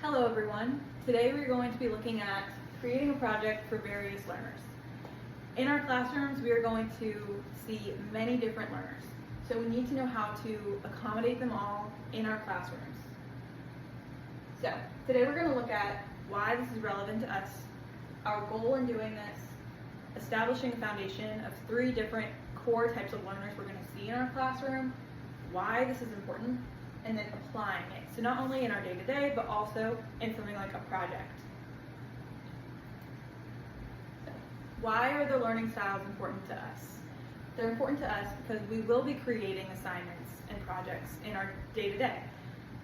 Hello everyone. Today we're going to be looking at creating a project for various learners. In our classrooms we are going to see many different learners, so we need to know how to accommodate them all in our classrooms. So today we're going to look at why this is relevant to us, our goal in doing this, establishing a foundation of 3 different core types of learners we're going to see in our classroom, why this is important, and then applying it. So not only in our day-to-day, but also in something like a project. So, why are the learning styles important to us? They're important to us because we will be creating assignments and projects in our day-to-day.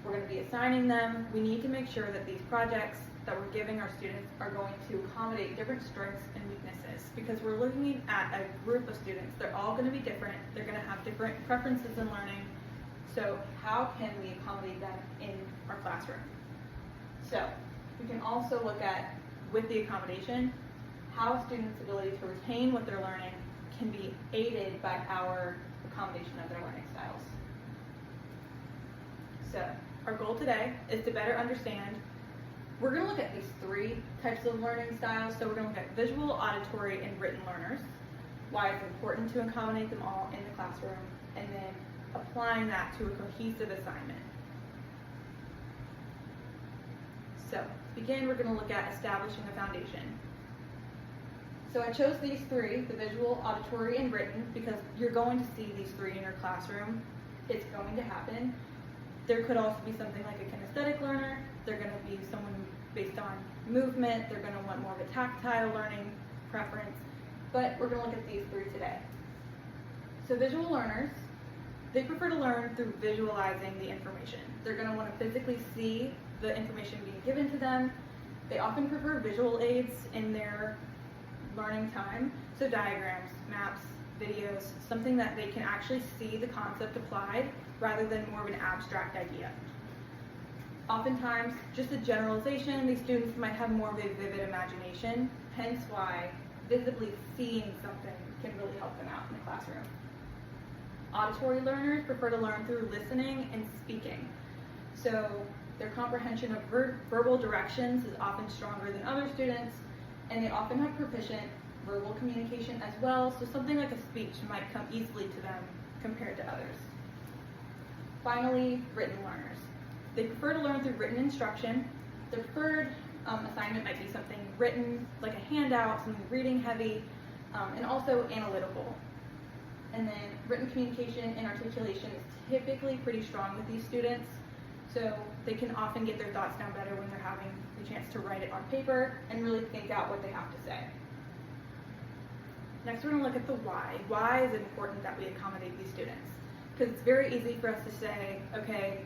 We're going to be assigning them. We need to make sure that these projects that we're giving our students are going to accommodate different strengths and weaknesses, because we're looking at a group of students. They're all going to be different. They're going to have different preferences in learning. So how can we accommodate them in our classroom? So we can also look at, with the accommodation, how a student's ability to retain what they're learning can be aided by our accommodation of their learning styles. So our goal today is to better understand. We're going to look at these 3 types of learning styles. So we're going to look at visual, auditory, and written learners, why it's important to accommodate them all in the classroom, and then applying that to a cohesive assignment. So to begin, we're going to look at establishing a foundation. So I chose these 3, the visual, auditory, and written, because you're going to see these 3 in your classroom. It's going to happen. There could also be something like a kinesthetic learner. They're going to be someone based on movement. They're going to want more of a tactile learning preference. But we're going to look at these 3 today. So visual learners, they prefer to learn through visualizing the information. They're going to want to physically see the information being given to them. They often prefer visual aids in their learning time, so diagrams, maps, videos, something that they can actually see the concept applied rather than more of an abstract idea. Oftentimes, just a generalization, these students might have more of a vivid imagination, hence why visibly seeing something can really help them out in the classroom. Auditory learners prefer to learn through listening and speaking. So their comprehension of verbal directions is often stronger than other students, and they often have proficient verbal communication as well, so something like a speech might come easily to them compared to others. Finally, written learners. They prefer to learn through written instruction. Their preferred assignment might be something written, like a handout, something reading heavy, and also analytical. And then written communication and articulation is typically pretty strong with these students, so they can often get their thoughts down better when they're having the chance to write it on paper and really think out what they have to say. Next, we're going to look at the why. Why is it important that we accommodate these students? Because it's very easy for us to say, okay,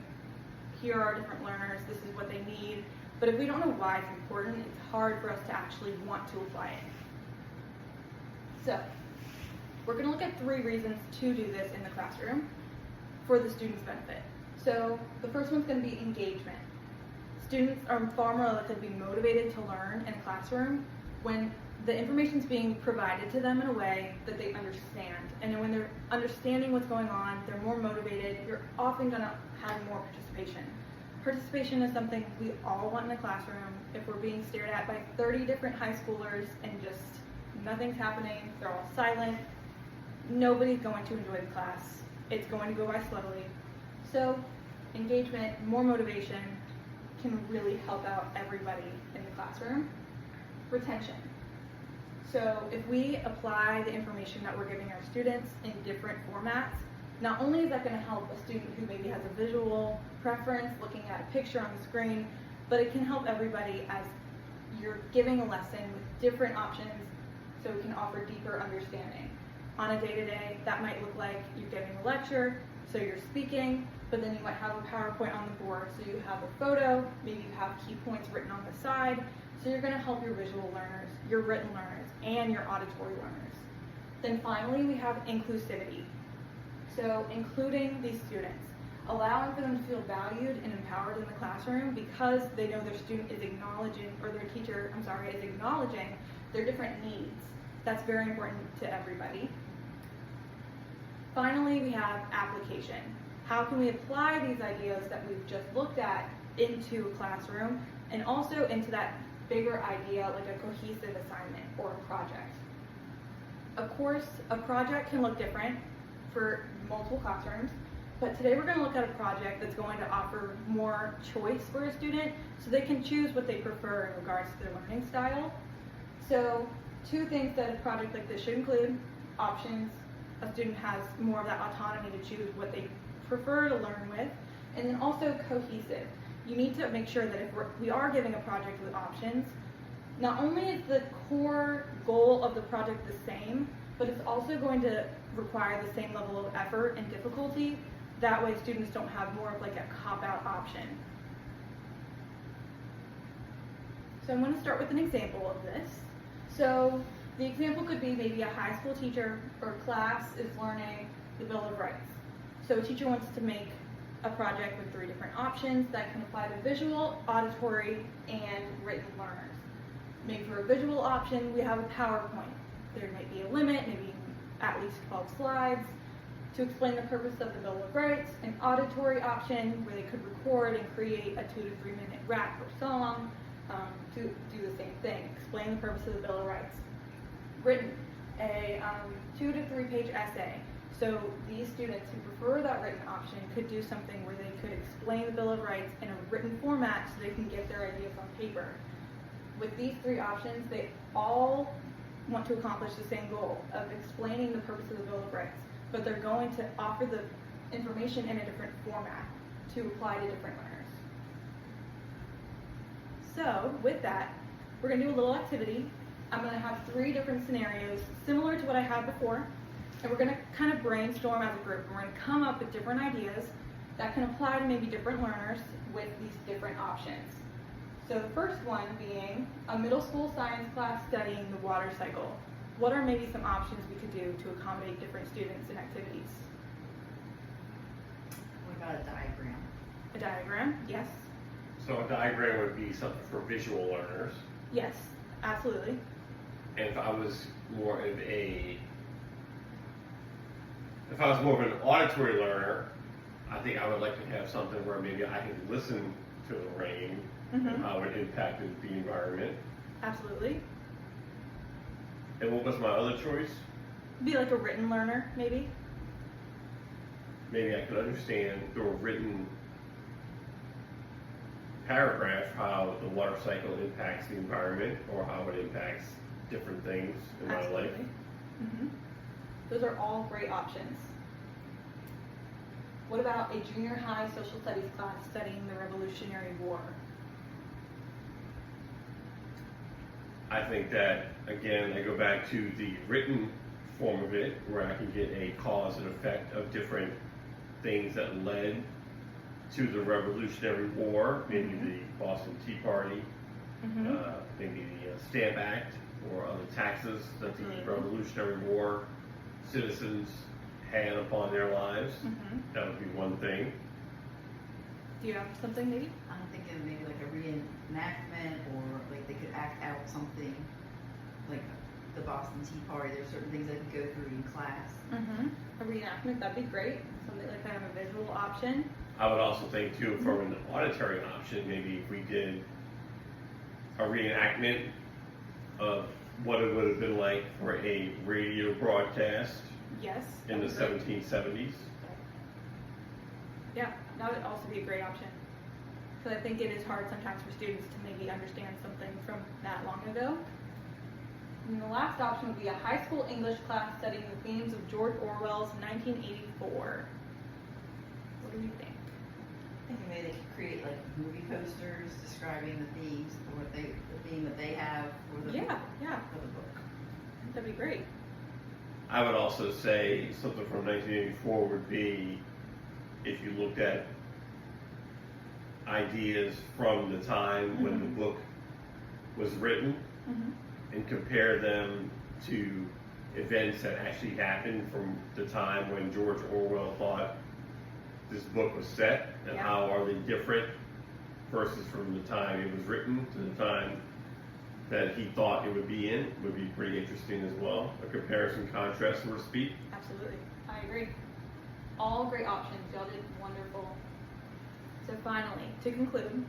here are different learners, this is what they need, but if we don't know why it's important, it's hard for us to actually want to apply it. So we're going to look at 3 reasons to do this in the classroom for the students' benefit. So the first one's going to be engagement. Students are far more likely to be motivated to learn in a classroom when the information is being provided to them in a way that they understand. And when they're understanding what's going on, they're more motivated. You're often going to have more participation. Participation is something we all want in a classroom. If we're being stared at by 30 different high schoolers and just nothing's happening, they're all silent, nobody's going to enjoy the class. It's going to go by slowly. So engagement, more motivation can really help out everybody in the classroom. Retention. So if we apply the information that we're giving our students in different formats, not only is that going to help a student who maybe has a visual preference looking at a picture on the screen, but it can help everybody as you're giving a lesson with different options so we can offer deeper understanding. On a day-to-day, that might look like you're giving a lecture, so you're speaking, but then you might have a PowerPoint on the board, so you have a photo, maybe you have key points written on the side, so you're going to help your visual learners, your written learners, and your auditory learners. Then finally, we have inclusivity. So including these students, allowing for them to feel valued and empowered in the classroom because they know their student is acknowledging, or their teacher, is acknowledging their different needs. That's very important to everybody. Finally, we have application. How can we apply these ideas that we've just looked at into a classroom and also into that bigger idea, like a cohesive assignment or a project. Of course, a project can look different for multiple classrooms, but today we're going to look at a project that's going to offer more choice for a student so they can choose what they prefer in regards to their learning style. So 2 things that a project like this should include: options. A student has more of that autonomy to choose what they prefer to learn with, and then also cohesive. You need to make sure that if we are giving a project with options, not only is the core goal of the project the same, but it's also going to require the same level of effort and difficulty. That way students don't have more of like a cop-out option. So I'm going to start with an example of this. So the example could be maybe a high school teacher or class is learning the Bill of Rights. So a teacher wants to make a project with 3 different options that can apply to visual, auditory, and written learners. Maybe for a visual option, we have a PowerPoint. There might be a limit, maybe at least 12 slides, to explain the purpose of the Bill of Rights. An auditory option where they could record and create a 2 to 3 minute rap or song to do the same thing, explain the purpose of the Bill of Rights. Written, a 2 to 3 page essay. So these students who prefer that written option could do something where they could explain the Bill of Rights in a written format so they can get their ideas on paper. With these 3 options, they all want to accomplish the same goal of explaining the purpose of the Bill of Rights, but they're going to offer the information in a different format to apply to different learners. So with that, we're going to do a little activity. I'm going to have 3 different scenarios similar to what I had before, and we're going to kind of brainstorm as a group, and we're going to come up with different ideas that can apply to maybe different learners with these different options. So the first one being a middle school science class studying the water cycle. What are maybe some options we could do to accommodate different students and activities? What about a diagram? A diagram, yes. So a diagram would be something for visual learners. Yes, absolutely. And if I was more of an auditory learner, I think I would like to have something where maybe I could listen to the rain and how it impacted the environment. Absolutely. And what was my other choice? Be like a written learner, maybe. Maybe I could understand through a written paragraph how the water cycle impacts the environment or how it impacts different things in my life. Those are all great options. What about a junior high social studies class studying the Revolutionary War? I think that, again, I go back to the written form of it, where I can get a cause and effect of different things that led to the Revolutionary War, maybe the Boston Tea Party, maybe the Stamp Act, or other taxes that the Revolutionary War citizens had upon their lives. That would be one thing. Do you have something maybe? I'm thinking maybe like a reenactment, or like they could act out something like the Boston Tea Party. There's certain things they could go through in class. A reenactment, that'd be great. Something like kind of a visual option. I would also think too, for an auditory option, maybe if we did a reenactment of what it would have been like for a radio broadcast Yes. in the 1770s. Yeah, that would also be a great option. Because I think it is hard sometimes for students to maybe understand something from that long ago. And the last option would be a high school English class studying the themes of George Orwell's 1984. What do you think? I think maybe they could create like movie posters describing the themes, or the theme that they have for the Yeah. for the book. That'd be great. I would also say something from 1984 would be if you looked at ideas from the time when the book was written and compare them to events that actually happened from the time when George Orwell thought this book was set, and how are they different versus from the time it was written to the time that he thought it would be in, would be pretty interesting as well. A comparison contrast, so to speak. Absolutely. I agree. All great options. Y'all did wonderful. So finally, to conclude,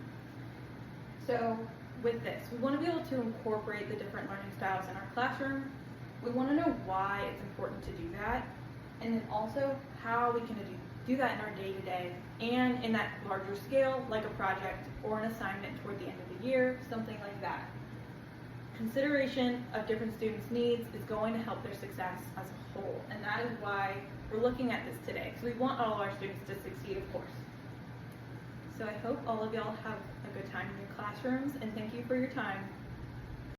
so with this, we want to be able to incorporate the different learning styles in our classroom. We want to know why it's important to do that, and then also how we can do that in our day-to-day and in that larger scale, like a project or an assignment toward the end of the year, something like that. Consideration of different students' needs is going to help their success as a whole, and that is why we're looking at this today, because we want all our students to succeed, of course. So I hope all of y'all have a good time in your classrooms, and thank you for your time.